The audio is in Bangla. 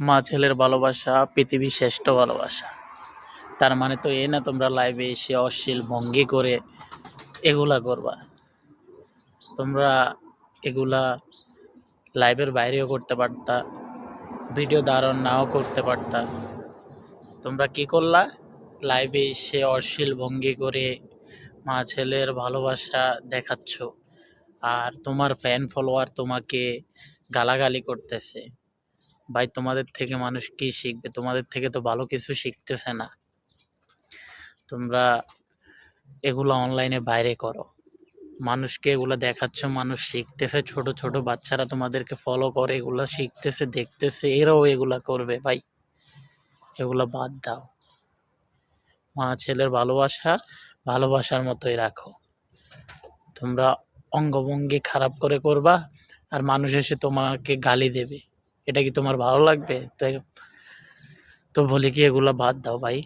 মা ছেলের ভালোবাসা পৃথিবীর শ্রেষ্ঠ ভালোবাসা। তার মানে তো এই না তোমরা লাইভে এসে অশ্লীল ভঙ্গি করে এগুলা করবা। তোমরা এগুলা লাইভের বাইরেও করতে পারতা, ভিডিও ধারণ নাও করতে পারতা। তোমরা কি করলা? লাইভে এসে অশ্লীল ভঙ্গি করে মা ছেলের ভালোবাসা দেখাচ্ছ, আর তোমার ফ্যান ফলোয়ার তোমাকে গালাগালি করতেছে। ভাই, তোমাদের থেকে মানুষ কি শিখবে? তোমাদের থেকে তো ভালো কিছু শিখতেছে না। তোমরা এগুলো অনলাইনে বাইরে করো, মানুষকে এগুলো দেখাচ্ছ, মানুষ শিখতেছে, ছোট ছোট বাচ্চারা তোমাদেরকে ফলো করে, এগুলা শিখতেছে, দেখতেছে, এরাও এগুলা করবে। ভাই, এগুলা বাদ দাও। মা ছেলের ভালোবাসা ভালোবাসার মতোই রাখো। তোমরা অঙ্গভঙ্গি খারাপ করে করবা, আর মানুষ এসে তোমাকে গালি দেবে, এটা কি তোমার ভালো লাগবে? তো বলি কি, এগুলা বাদ দাও ভাই।